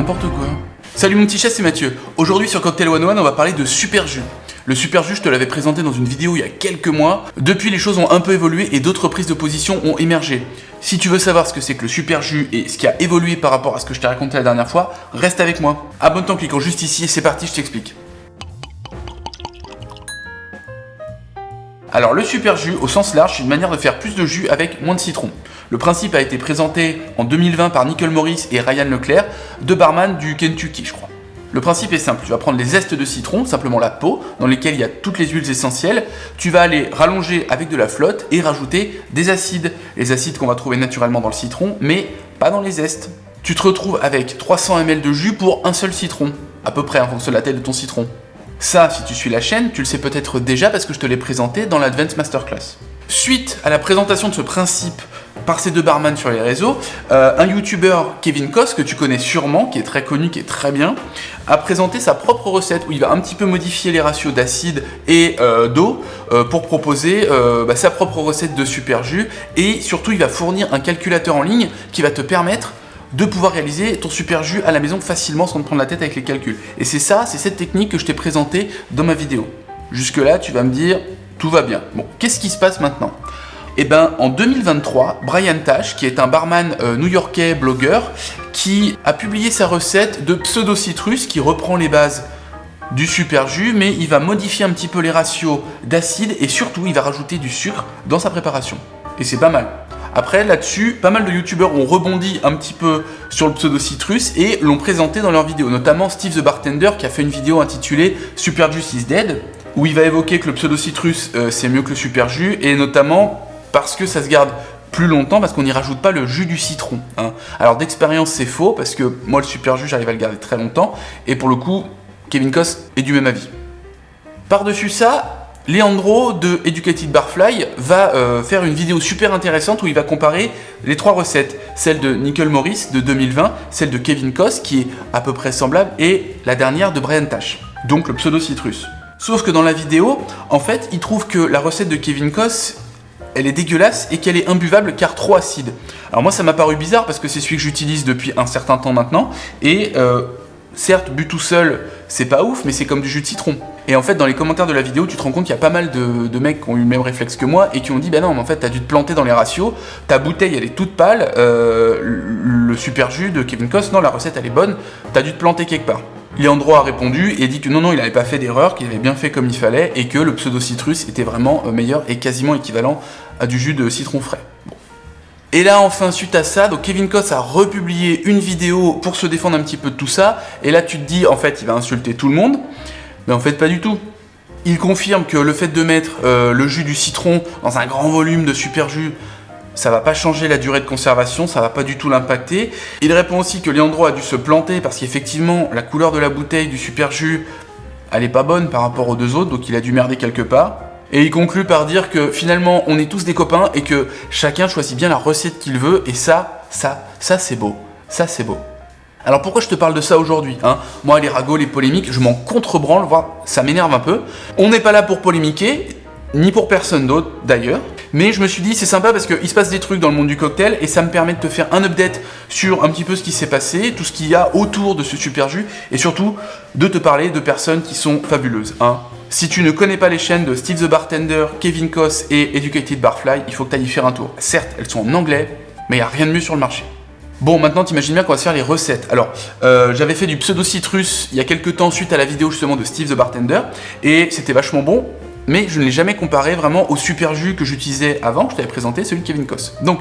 n'importe quoi. Salut mon petit chat, c'est Mathieu. Aujourd'hui sur Cocktail 101, on va parler de super jus. Le super jus, je te l'avais présenté dans une vidéo il y a quelques mois. Depuis, les choses ont un peu évolué et d'autres prises de position ont émergé. Si tu veux savoir ce que c'est que le super jus et ce qui a évolué par rapport à ce que je t'ai raconté la dernière fois, reste avec moi. Abonne-toi en cliquant juste ici et c'est parti, je t'explique. Alors le super jus, au sens large, c'est une manière de faire plus de jus avec moins de citron. Le principe a été présenté en 2020 par Nicole Morris et Ryan Leclerc, deux barman du Kentucky, je crois. Le principe est simple, tu vas prendre les zestes de citron, simplement la peau, dans lesquelles il y a toutes les huiles essentielles, tu vas aller rallonger avec de la flotte et rajouter des acides. Les acides qu'on va trouver naturellement dans le citron, mais pas dans les zestes. Tu te retrouves avec 300 ml de jus pour un seul citron, à peu près en fonction de la taille de ton citron. Ça, si tu suis la chaîne, tu le sais peut-être déjà parce que je te l'ai présenté dans l'Advanced Masterclass. Suite à la présentation de ce principe par ces deux barman sur les réseaux, un youtubeur, Kevin Costner, que tu connais sûrement, qui est très connu, qui est très bien, a présenté sa propre recette où il va un petit peu modifier les ratios d'acide et d'eau pour proposer sa propre recette de super jus, et surtout il va fournir un calculateur en ligne qui va te permettre de pouvoir réaliser ton super jus à la maison facilement sans te prendre la tête avec les calculs. Et c'est cette technique que je t'ai présentée dans ma vidéo. Jusque là, tu vas me dire, tout va bien. Bon, qu'est-ce qui se passe maintenant ? Eh ben, en 2023, Brian Tash, qui est un barman new-yorkais blogueur, qui a publié sa recette de pseudo-citrus qui reprend les bases du super jus, mais il va modifier un petit peu les ratios d'acide et surtout, il va rajouter du sucre dans sa préparation. Et c'est pas mal. Après, là-dessus, pas mal de youtubeurs ont rebondi un petit peu sur le pseudo-citrus et l'ont présenté dans leurs vidéos, notamment Steve the Bartender qui a fait une vidéo intitulée Super Juice is Dead, où il va évoquer que le pseudo-citrus c'est mieux que le super jus, et notamment parce que ça se garde plus longtemps, parce qu'on n'y rajoute pas le jus du citron. Hein. Alors d'expérience c'est faux, parce que moi le super jus j'arrive à le garder très longtemps, et pour le coup, Kevin Costner est du même avis. Par-dessus ça, Leandro de Educated Barfly va faire une vidéo super intéressante où il va comparer les trois recettes, celle de Nicole Morris de 2020, celle de Kevin Costner qui est à peu près semblable, et la dernière de Brian Tash, donc le pseudo-citrus. Sauf que dans la vidéo, en fait, il trouve que la recette de Kevin Costner, elle est dégueulasse et qu'elle est imbuvable car trop acide. Alors moi ça m'a paru bizarre parce que c'est celui que j'utilise depuis un certain temps maintenant, et certes bu tout seul c'est pas ouf, mais c'est comme du jus de citron. Et en fait dans les commentaires de la vidéo tu te rends compte qu'il y a pas mal de mecs qui ont eu le même réflexe que moi et qui ont dit bah non mais en fait t'as dû te planter dans les ratios, ta bouteille elle est toute pâle, le super jus de Kevin Costner, non la recette elle est bonne, t'as dû te planter quelque part. Leandro a répondu et dit que non, il n'avait pas fait d'erreur, qu'il avait bien fait comme il fallait et que le pseudo-citrus était vraiment meilleur et quasiment équivalent à du jus de citron frais. Bon. Et là, enfin, suite à ça, donc Kevin Costner a republié une vidéo pour se défendre un petit peu de tout ça, et là tu te dis, en fait, il va insulter tout le monde, mais en fait, pas du tout. Il confirme que le fait de mettre le jus du citron dans un grand volume de super jus, ça va pas changer la durée de conservation, ça va pas du tout l'impacter. Il répond aussi que Leandro a dû se planter parce qu'effectivement, la couleur de la bouteille du super jus, elle est pas bonne par rapport aux deux autres, donc il a dû merder quelque part. Et il conclut par dire que finalement, on est tous des copains et que chacun choisit bien la recette qu'il veut, et ça c'est beau. Ça c'est beau. Alors pourquoi je te parle de ça aujourd'hui, hein ? Moi, les ragots, les polémiques, je m'en contrebranle, voire ça m'énerve un peu. On n'est pas là pour polémiquer, ni pour personne d'autre d'ailleurs. Mais je me suis dit c'est sympa parce qu'il se passe des trucs dans le monde du cocktail et ça me permet de te faire un update sur un petit peu ce qui s'est passé, tout ce qu'il y a autour de ce super jus, et surtout de te parler de personnes qui sont fabuleuses. Hein. Si tu ne connais pas les chaînes de Steve the Bartender, Kevin Costner et Educated Barfly, il faut que tu ailles y faire un tour. Certes, elles sont en anglais, mais il n'y a rien de mieux sur le marché. Bon, maintenant t'imagines bien qu'on va se faire les recettes. Alors, j'avais fait du pseudo-citrus il y a quelques temps suite à la vidéo justement de Steve the Bartender, et c'était vachement bon. Mais je ne l'ai jamais comparé vraiment au super jus que j'utilisais avant, que je t'avais présenté, celui de Kevin Costner. Donc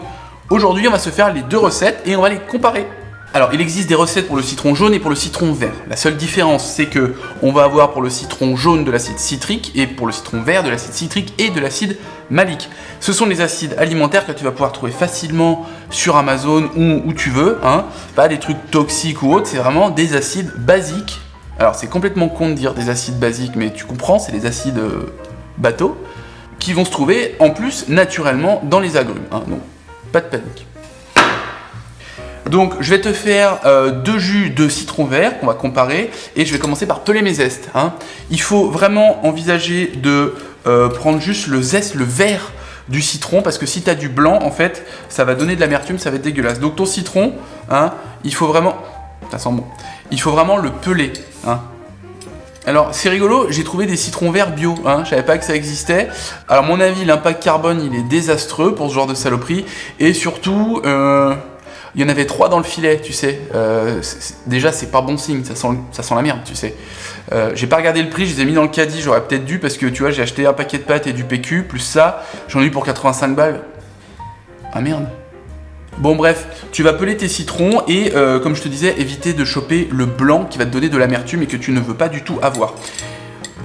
aujourd'hui on va se faire les deux recettes et on va les comparer. Alors il existe des recettes pour le citron jaune et pour le citron vert. La seule différence c'est que on va avoir pour le citron jaune de l'acide citrique et pour le citron vert de l'acide citrique et de l'acide malique. Ce sont les acides alimentaires que tu vas pouvoir trouver facilement sur Amazon ou où tu veux, hein. Pas des trucs toxiques ou autres, c'est vraiment des acides basiques. Alors c'est complètement con de dire des acides basiques, mais tu comprends, c'est des acides bateaux qui vont se trouver en plus naturellement dans les agrumes, hein, donc pas de panique. Donc je vais te faire deux jus de citron vert qu'on va comparer, et je vais commencer par peler mes zestes. Hein. Il faut vraiment envisager de prendre juste le zeste, le vert du citron, parce que si tu as du blanc en fait ça va donner de l'amertume, ça va être dégueulasse. Donc ton citron, hein, il faut vraiment ça sent bon. Il faut vraiment le peler, hein. Alors c'est rigolo, j'ai trouvé des citrons verts bio, hein, je savais pas que ça existait. Alors à mon avis, l'impact carbone il est désastreux pour ce genre de saloperie. Et surtout, il y en avait 3 dans le filet, tu sais. Déjà c'est pas bon signe, ça sent la merde, tu sais. J'ai pas regardé le prix, je les ai mis dans le caddie, j'aurais peut-être dû parce que tu vois j'ai acheté un paquet de pâtes et du PQ, plus ça, j'en ai eu pour 85 balles. Ah merde. Bon bref, tu vas peler tes citrons et comme je te disais, éviter de choper le blanc qui va te donner de l'amertume et que tu ne veux pas du tout avoir.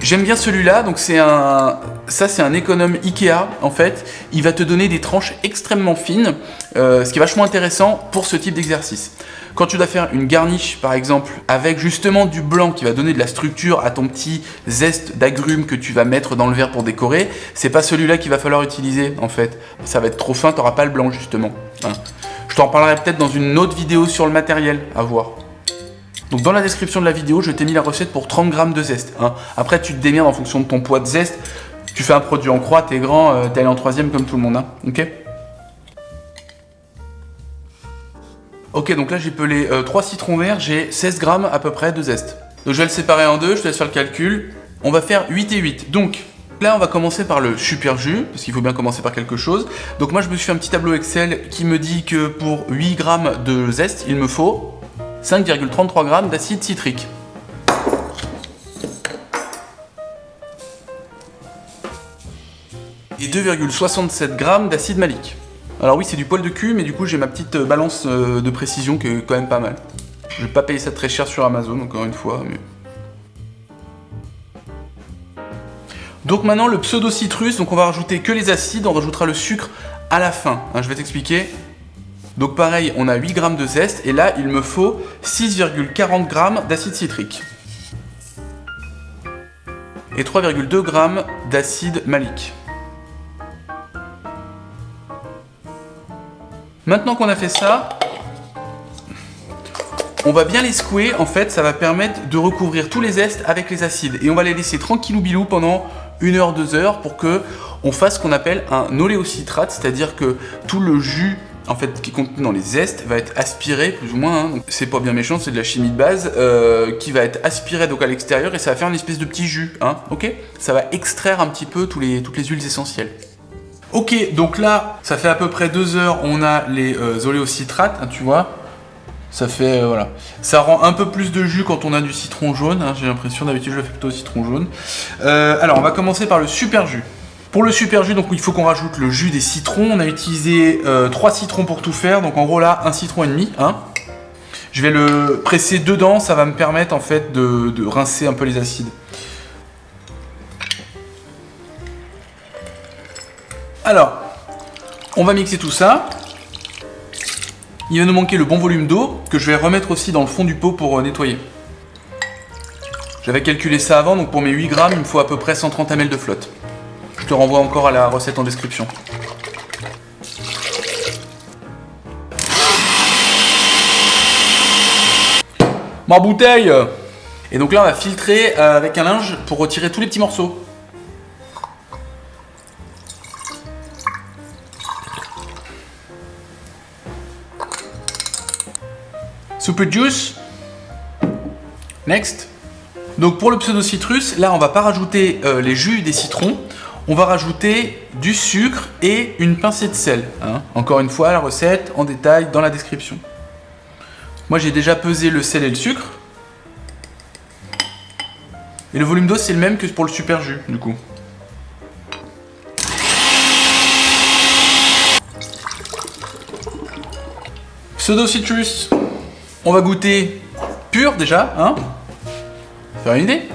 J'aime bien celui-là, donc c'est un économe Ikea en fait. Il va te donner des tranches extrêmement fines, ce qui est vachement intéressant pour ce type d'exercice. Quand tu dois faire une garniche par exemple avec justement du blanc qui va donner de la structure à ton petit zeste d'agrumes que tu vas mettre dans le verre pour décorer, c'est pas celui-là qu'il va falloir utiliser en fait. Ça va être trop fin, t'auras pas le blanc justement. Hein. Je t'en parlerai peut-être dans une autre vidéo sur le matériel, à voir. Donc dans la description de la vidéo, je t'ai mis la recette pour 30 g de zeste. Hein. Après, tu te démerdes en fonction de ton poids de zeste. Tu fais un produit en croix, t'es grand, t'es allé en 3ème comme tout le monde. Hein. Ok. Ok, donc là j'ai pelé 3 citrons verts, j'ai 16 g à peu près de zeste. Donc je vais le séparer en deux, je te laisse faire le calcul. On va faire 8 et 8. Donc là on va commencer par le super jus, parce qu'il faut bien commencer par quelque chose. Donc moi je me suis fait un petit tableau Excel qui me dit que pour 8 g de zeste, il me faut 5,33 g d'acide citrique. Et 2,67 g d'acide malique. Alors oui, c'est du poil de cul, mais du coup j'ai ma petite balance de précision qui est quand même pas mal. Je vais pas payer ça très cher sur Amazon, encore une fois. Mais... Donc maintenant le pseudo-citrus, donc on va rajouter que les acides, on rajoutera le sucre à la fin. Hein, je vais t'expliquer. Donc pareil, on a 8 g de zeste, et là il me faut 6,40 g d'acide citrique. Et 3,2 g d'acide malique. Maintenant qu'on a fait ça, on va bien les secouer, en fait ça va permettre de recouvrir tous les zestes avec les acides. Et on va les laisser tranquillou bilou pendant 1 heure, 2 heures pour que on fasse ce qu'on appelle un oléocitrate, c'est-à-dire que tout le jus en fait qui est contenu dans les zestes va être aspiré plus ou moins, hein. Donc c'est pas bien méchant, c'est de la chimie de base qui va être aspiré donc à l'extérieur et ça va faire une espèce de petit jus, hein, ok. Ça va extraire un petit peu toutes les huiles essentielles. Ok, donc là, ça fait à peu près 2 heures, on a les oléocitrates, hein, tu vois. Ça fait, voilà. Ça rend un peu plus de jus quand on a du citron jaune, hein, j'ai l'impression, d'habitude je le fais plutôt au citron jaune. Alors, on va commencer par le super jus. Pour le super jus, donc il faut qu'on rajoute le jus des citrons. On a utilisé 3 citrons pour tout faire, donc en gros là, 1 citron et demi. Hein. Je vais le presser dedans, ça va me permettre en fait de rincer un peu les acides. Alors, on va mixer tout ça. Il va nous manquer le bon volume d'eau que je vais remettre aussi dans le fond du pot pour nettoyer. J'avais calculé ça avant, donc pour mes 8 grammes, il me faut à peu près 130 ml de flotte. Je te renvoie encore à la recette en description. Ma bouteille! Et donc là, on va filtrer avec un linge pour retirer tous les petits morceaux. Super juice. Next. Donc pour le pseudo-citrus, là on va pas rajouter les jus des citrons, on va rajouter du sucre et une pincée de sel. Hein. Encore une fois, la recette en détail dans la description. Moi j'ai déjà pesé le sel et le sucre. Et le volume d'eau c'est le même que pour le super jus du coup. Pseudo-citrus. On va goûter pur déjà, hein? Faire une idée?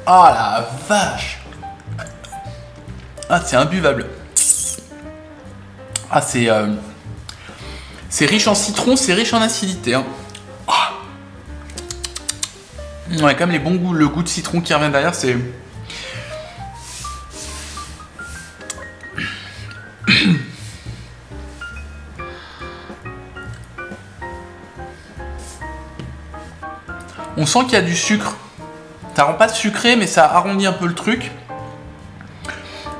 Ah la vache! Ah c'est imbuvable. Ah c'est riche en citron, c'est riche en acidité. Hein. Ouais, quand même les bons goûts, le goût de citron qui revient derrière, c'est... On sent qu'il y a du sucre Ça rend pas sucré, mais ça arrondit un peu le truc.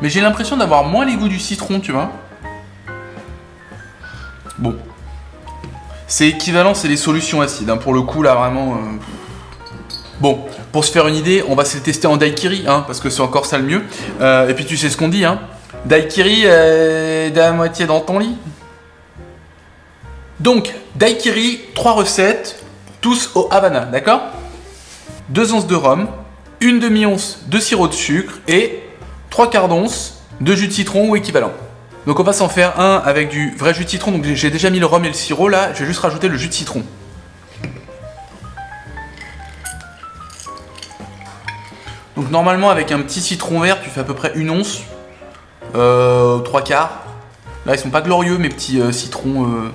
Mais j'ai l'impression d'avoir moins les goûts du citron, tu vois. Bon. C'est équivalent, c'est les solutions acides. Hein. Pour le coup, là, vraiment... Bon, pour se faire une idée, on va se le tester en daiquiri, hein, parce que c'est encore ça le mieux. Et puis tu sais ce qu'on dit, hein. Daiquiri, à moitié dans ton lit. Donc, daiquiri, 3 recettes, tous au Havana, d'accord? 2 onces de rhum, une demi-once de sirop de sucre et 3/4 d'once de jus de citron ou équivalent. Donc on va s'en faire un avec du vrai jus de citron, donc j'ai déjà mis le rhum et le sirop, là, je vais juste rajouter le jus de citron. Donc normalement avec un petit citron vert, tu fais à peu près 1 once, 3/4. Là ils sont pas glorieux mes petits citrons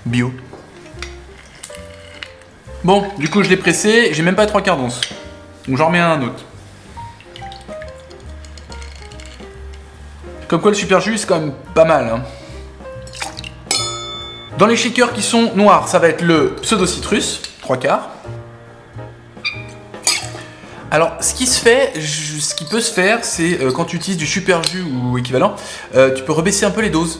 bio. Bon, du coup je l'ai pressé, j'ai même pas 3/4 d'once. Donc j'en remets un autre. Comme quoi le super jus c'est quand même pas mal. Hein. Dans les shakers qui sont noirs, ça va être le pseudo citrus, 3/4. Alors, ce qui peut se faire, c'est quand tu utilises du super jus ou équivalent, tu peux rebaisser un peu les doses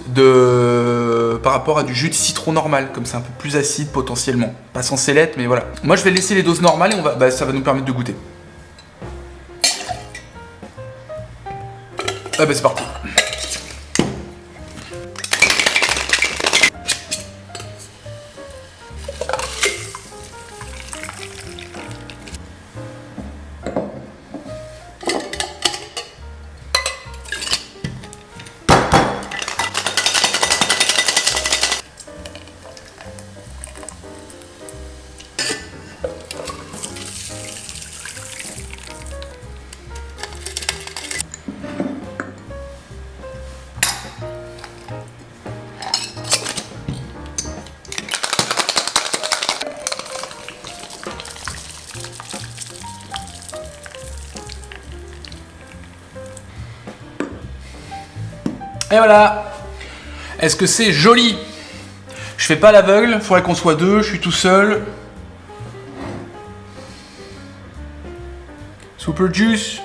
par rapport à du jus de citron normal, comme c'est un peu plus acide potentiellement. Pas censé l'être, mais voilà. Moi, je vais laisser les doses normales et ça va nous permettre de goûter. Ah bah c'est parti. Et voilà. Est-ce que c'est joli? Je fais pas l'aveugle, faudrait qu'on soit deux, je suis tout seul. Super juice.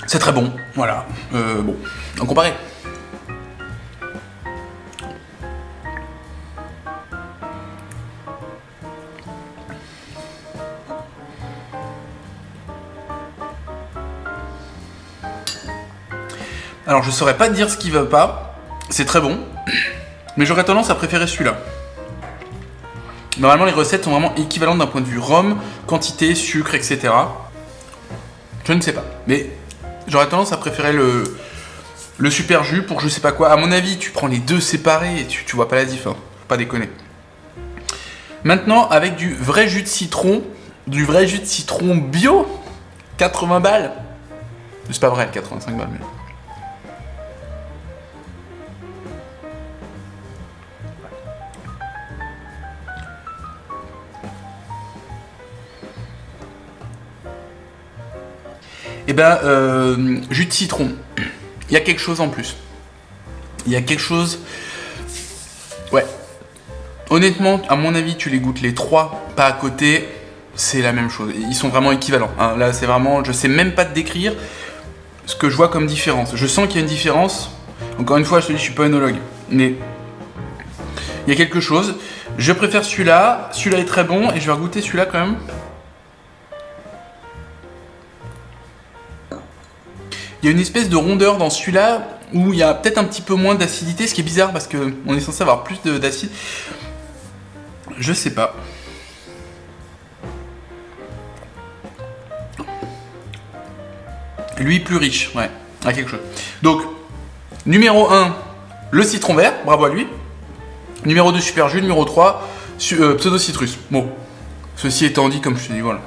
C'est très bon, voilà. Bon, on comparer. Alors je saurais pas te dire ce qui va pas, c'est très bon, mais j'aurais tendance à préférer celui-là. Normalement les recettes sont vraiment équivalentes d'un point de vue rhum, quantité, sucre, etc. Je ne sais pas, mais j'aurais tendance à préférer le super jus pour je sais pas quoi. À mon avis, tu prends les deux séparés et tu vois pas la diff, hein. Faut pas déconner. Maintenant, avec du vrai jus de citron bio, 80 balles. C'est pas vrai, 85 balles, mais... Eh ben, jus de citron, il y a quelque chose en plus. Il y a quelque chose... Ouais. Honnêtement, à mon avis, tu les goûtes les trois, pas à côté, c'est la même chose. Ils sont vraiment équivalents. Hein. Là, c'est vraiment... Je sais même pas te décrire ce que je vois comme différence. Je sens qu'il y a une différence. Encore une fois, je te dis, je suis pas œnologue. Mais il y a quelque chose. Je préfère celui-là. Celui-là est très bon et je vais regoûter celui-là quand même. Il y a une espèce de rondeur dans celui-là où il y a peut-être un petit peu moins d'acidité, ce qui est bizarre parce qu'on est censé avoir plus d'acide. Je sais pas. Lui plus riche, ouais, à quelque chose. Donc, numéro 1, le citron vert, bravo à lui. Numéro 2, super jus. Numéro 3, pseudo citrus. Bon, ceci étant dit, comme je te dis, voilà.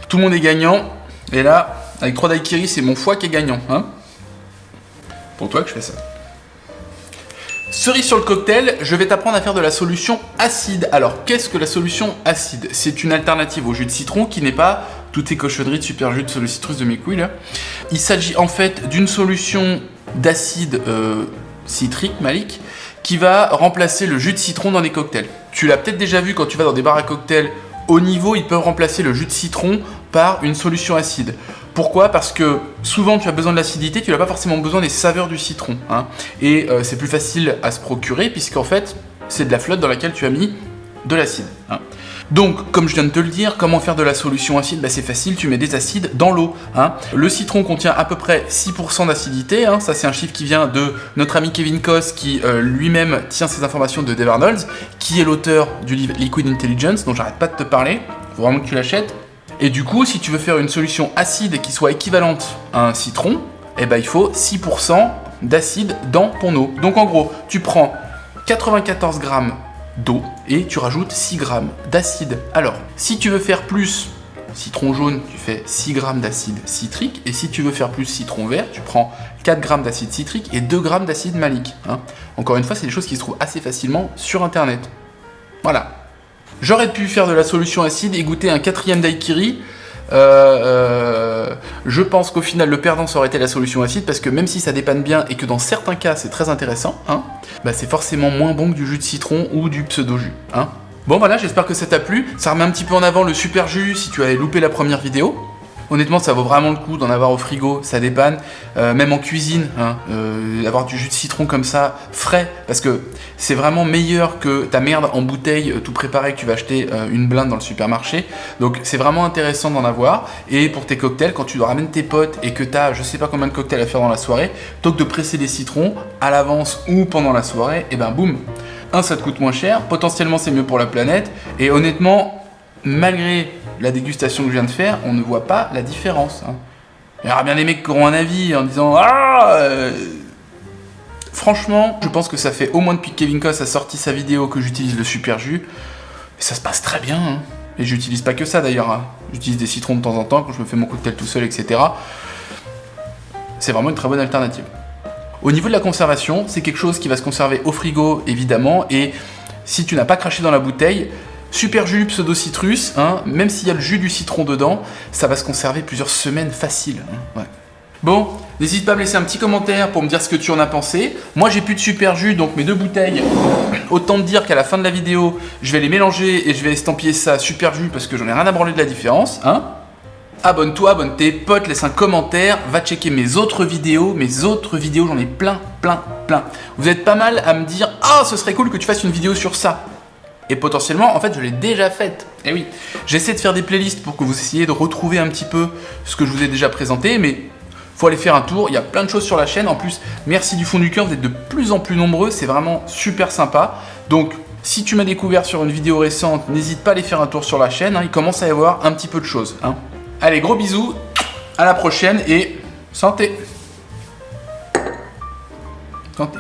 Tout le monde est gagnant. Et là, avec 3 daiquiris, c'est mon foie qui est gagnant. Hein, pour toi que je fais ça. Cerise sur le cocktail, je vais t'apprendre à faire de la solution acide. Alors, qu'est-ce que la solution acide? C'est une alternative au jus de citron qui n'est pas toutes tes cochonneries de super jus de pseudo citrus de mes couilles là. Il s'agit en fait d'une solution d'acide citrique, malique, qui va remplacer le jus de citron dans les cocktails. Tu l'as peut-être déjà vu quand tu vas dans des bars à cocktails haut niveau, ils peuvent remplacer le jus de citron par une solution acide. Pourquoi? Parce que souvent tu as besoin de l'acidité, tu n'as pas forcément besoin des saveurs du citron. Hein. Et c'est plus facile à se procurer puisqu'en fait c'est de la flotte dans laquelle tu as mis de l'acide. Hein. Donc, comme je viens de te le dire, comment faire de la solution acide? C'est facile, tu mets des acides dans l'eau. Hein. Le citron contient à peu près 6% d'acidité, hein. Ça c'est un chiffre qui vient de notre ami Kevin Koss, qui lui-même tient ces informations de Dave Arnold, qui est l'auteur du livre Liquid Intelligence, dont j'arrête pas de te parler, faut vraiment que tu l'achètes. Et du coup, si tu veux faire une solution acide qui soit équivalente à un citron, il faut 6% d'acide dans ton eau. Donc en gros, tu prends 94 grammes d'eau et tu rajoutes 6 grammes d'acide. Alors, si tu veux faire plus citron jaune, tu fais 6 grammes d'acide citrique, et si tu veux faire plus citron vert, tu prends 4 grammes d'acide citrique et 2 grammes d'acide malique. Hein. Encore une fois, c'est des choses qui se trouvent assez facilement sur internet. Voilà. J'aurais pu faire de la solution acide et goûter un 4e daiquiri. Je pense qu'au final le perdant ça aurait été la solution acide, parce que même si ça dépanne bien et que dans certains cas c'est très intéressant, hein, c'est forcément moins bon que du jus de citron ou du pseudo-jus. Hein. Bon voilà, j'espère que ça t'a plu. Ça remet un petit peu en avant le super jus si tu avais loupé la première vidéo. Honnêtement, ça vaut vraiment le coup d'en avoir au frigo, ça dépanne, même en cuisine, hein, avoir du jus de citron comme ça, frais, parce que c'est vraiment meilleur que ta merde en bouteille tout préparé que tu vas acheter une blinde dans le supermarché. Donc c'est vraiment intéressant d'en avoir. Et pour tes cocktails, quand tu ramènes tes potes et que tu as je sais pas combien de cocktails à faire dans la soirée, plutôt que de presser des citrons à l'avance ou pendant la soirée, et boum, ça te coûte moins cher, potentiellement c'est mieux pour la planète, et honnêtement, malgré la dégustation que je viens de faire, on ne voit pas la différence. Hein. Il y aura bien des mecs qui auront un avis en disant Franchement, je pense que ça fait au moins depuis que Kevin Koss a sorti sa vidéo que j'utilise le super jus, et ça se passe très bien. Hein. Et j'utilise pas que ça d'ailleurs. Hein. J'utilise des citrons de temps en temps quand je me fais mon cocktail tout seul, etc. C'est vraiment une très bonne alternative. Au niveau de la conservation, c'est quelque chose qui va se conserver au frigo évidemment, et si tu n'as pas craché dans la bouteille, super jus pseudo-citrus, hein, même s'il y a le jus du citron dedans, ça va se conserver plusieurs semaines facile. Hein, ouais. Bon, n'hésite pas à me laisser un petit commentaire pour me dire ce que tu en as pensé. Moi j'ai plus de super jus, donc mes 2 bouteilles, autant te dire qu'à la fin de la vidéo, je vais les mélanger et je vais estampiller ça super jus parce que j'en ai rien à branler de la différence. Hein. Abonne-toi, abonne tes potes, laisse un commentaire, va checker mes autres vidéos, j'en ai plein. Vous êtes pas mal à me dire « Ah, ce serait cool que tu fasses une vidéo sur ça ». Et potentiellement, en fait, je l'ai déjà faite. Eh oui, j'essaie de faire des playlists pour que vous essayiez de retrouver un petit peu ce que je vous ai déjà présenté, mais faut aller faire un tour, il y a plein de choses sur la chaîne. En plus, merci du fond du cœur, vous êtes de plus en plus nombreux, c'est vraiment super sympa. Donc, si tu m'as découvert sur une vidéo récente, n'hésite pas à aller faire un tour sur la chaîne, hein, il commence à y avoir un petit peu de choses. Hein. Allez, gros bisous, à la prochaine et santé. Santé.